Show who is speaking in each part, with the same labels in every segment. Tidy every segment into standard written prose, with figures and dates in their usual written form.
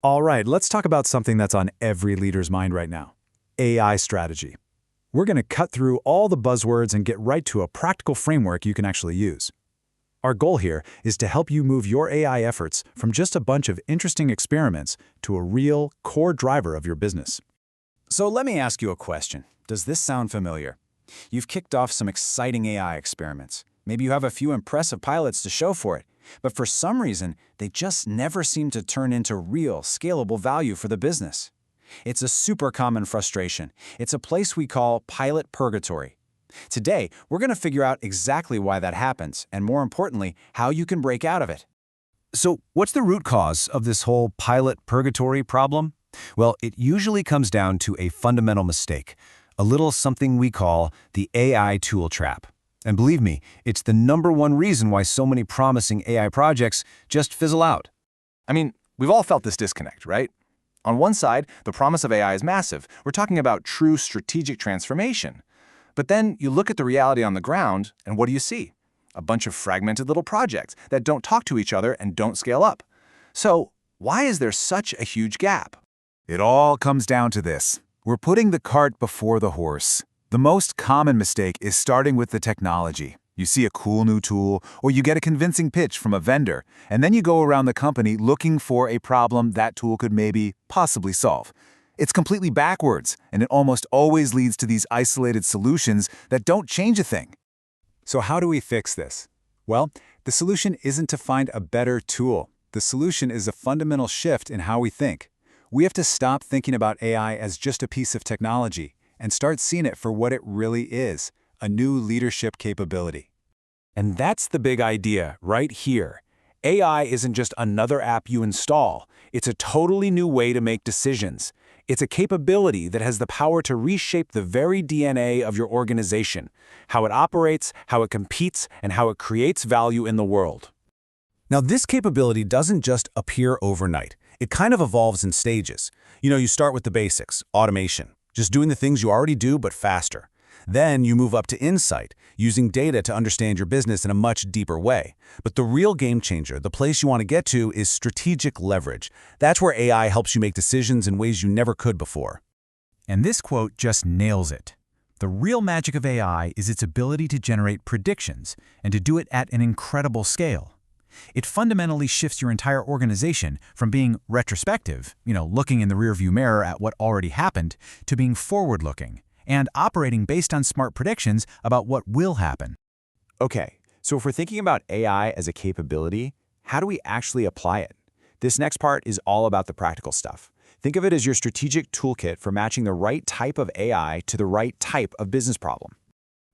Speaker 1: All right, let's talk about something that's on every leader's mind right now: AI strategy. We're going to cut through all the buzzwords and get right to a practical framework you can actually use. Our goal here is to help you move your AI efforts from just a bunch of interesting experiments to a real core driver of your business. So let me ask you a question. Does this sound familiar? You've kicked off some exciting AI experiments. Maybe you have a few impressive pilots to show for it, but for some reason, they just never seem to turn into real, scalable value for the business. It's a super common frustration. It's a place we call pilot purgatory. Today, we're going to figure out exactly why that happens, and more importantly, how you can break out of it.
Speaker 2: So, what's the root cause of this whole pilot purgatory problem? Well, it usually comes down to a fundamental mistake, a little something we call the AI tool trap. And believe me, it's the #1 reason why so many promising AI projects just fizzle out.
Speaker 3: I mean, we've all felt this disconnect, right? On one side, the promise of AI is massive. We're talking about true strategic transformation. But then you look at the reality on the ground, and what do you see? A bunch of fragmented little projects that don't talk to each other and don't scale up. So, why is there such a huge gap?
Speaker 4: It all comes down to this. We're putting the cart before the horse. The most common mistake is starting with the technology. You see a cool new tool, or you get a convincing pitch from a vendor, and then you go around the company looking for a problem that tool could possibly solve. It's completely backwards, and it almost always leads to these isolated solutions that don't change a thing.
Speaker 1: So how do we fix this? Well, the solution isn't to find a better tool. The solution is a fundamental shift in how we think. We have to stop thinking about AI as just a piece of technology and start seeing it for what it really is: a new leadership capability. And that's the big idea right here. AI isn't just another app you install. It's a totally new way to make decisions. It's a capability that has the power to reshape the very DNA of your organization, how it operates, how it competes, and how it creates value in the world.
Speaker 2: Now, this capability doesn't just appear overnight. It kind of evolves in stages. You start with the basics, automation, just doing the things you already do but faster. Then you move up to insight, using data to understand your business in a much deeper way. But the real game changer, the place you want to get to, is strategic leverage. That's where AI helps you make decisions in ways you never could before.
Speaker 5: And this quote just nails it. The real magic of AI is its ability to generate predictions and to do it at an incredible scale. It fundamentally shifts your entire organization from being retrospective, looking in the rearview mirror at what already happened, to being forward-looking and operating based on smart predictions about what will happen.
Speaker 3: Okay, so if we're thinking about AI as a capability, how do we actually apply it? This next part is all about the practical stuff. Think of it as your strategic toolkit for matching the right type of AI to the right type of business problem.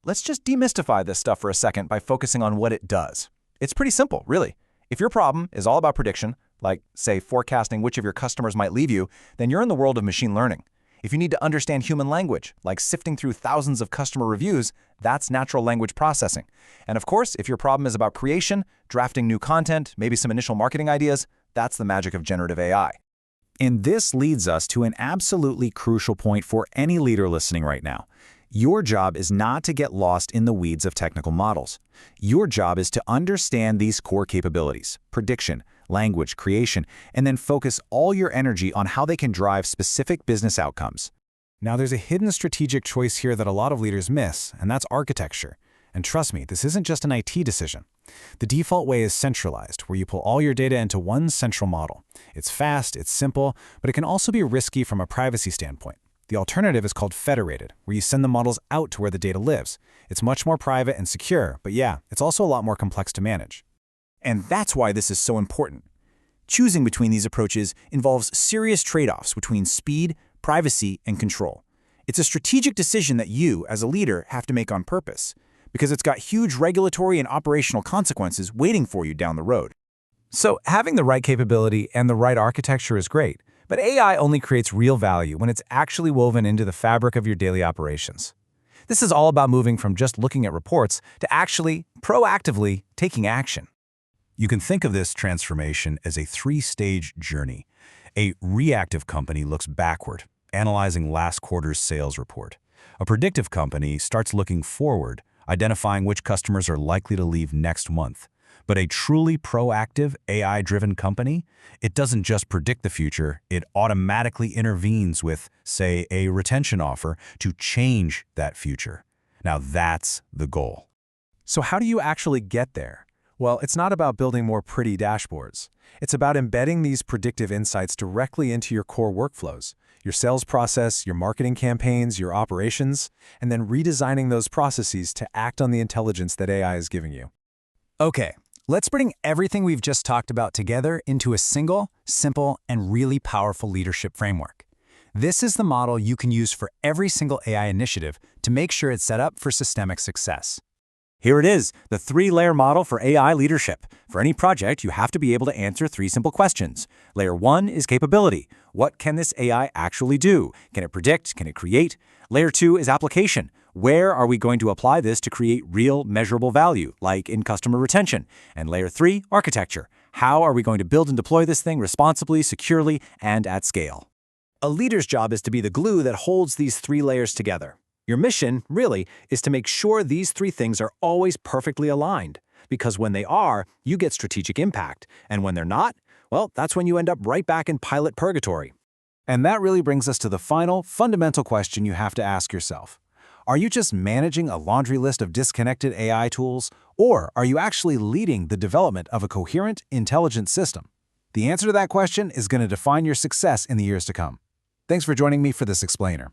Speaker 3: Let's just demystify this stuff for a second by focusing on what it does. It's pretty simple, really. If your problem is all about prediction, like, say, forecasting which of your customers might leave you, then you're in the world of machine learning. If you need to understand human language, like sifting through thousands of customer reviews, that's natural language processing. And of course, if your problem is about creation, drafting new content, maybe some initial marketing ideas, that's the magic of generative AI.
Speaker 1: And this leads us to an absolutely crucial point for any leader listening right now. Your job is not to get lost in the weeds of technical models. Your job is to understand these core capabilities: prediction, language, creation, and then focus all your energy on how they can drive specific business outcomes. Now, there's a hidden strategic choice here that a lot of leaders miss, and that's architecture. And trust me, this isn't just an IT decision. The default way is centralized, where you pull all your data into one central model. It's fast, it's simple, but it can also be risky from a privacy standpoint. The alternative is called federated, where you send the models out to where the data lives. It's much more private and secure, but yeah, it's also a lot more complex to manage.
Speaker 3: And that's why this is so important. Choosing between these approaches involves serious trade-offs between speed, privacy, and control. It's a strategic decision that you, as a leader, have to make on purpose, because it's got huge regulatory and operational consequences waiting for you down the road.
Speaker 1: So having the right capability and the right architecture is great, but AI only creates real value when it's actually woven into the fabric of your daily operations. This is all about moving from just looking at reports to actually, proactively taking action.
Speaker 2: You can think of this transformation as a 3-stage journey. A reactive company looks backward, analyzing last quarter's sales report. A predictive company starts looking forward, identifying which customers are likely to leave next month. But a truly proactive, AI-driven company, it doesn't just predict the future, it automatically intervenes with, say, a retention offer to change that future. Now that's the goal.
Speaker 1: So how do you actually get there? Well, it's not about building more pretty dashboards. It's about embedding these predictive insights directly into your core workflows, your sales process, your marketing campaigns, your operations, and then redesigning those processes to act on the intelligence that AI is giving you.
Speaker 5: Okay, let's bring everything we've just talked about together into a single, simple, and really powerful leadership framework. This is the model you can use for every single AI initiative to make sure it's set up for systemic success.
Speaker 3: Here it is, the 3-layer model for AI leadership. For any project, you have to be able to answer 3 simple questions. Layer 1 is capability. What can this AI actually do? Can it predict? Can it create? Layer 2 is application. Where are we going to apply this to create real, measurable value, like in customer retention? And Layer 3, architecture. How are we going to build and deploy this thing responsibly, securely, and at scale? A leader's job is to be the glue that holds these 3 layers together. Your mission, really, is to make sure these 3 things are always perfectly aligned. Because when they are, you get strategic impact. And when they're not, well, that's when you end up right back in pilot purgatory.
Speaker 1: And that really brings us to the final, fundamental question you have to ask yourself. Are you just managing a laundry list of disconnected AI tools, or are you actually leading the development of a coherent, intelligent system? The answer to that question is going to define your success in the years to come. Thanks for joining me for this explainer.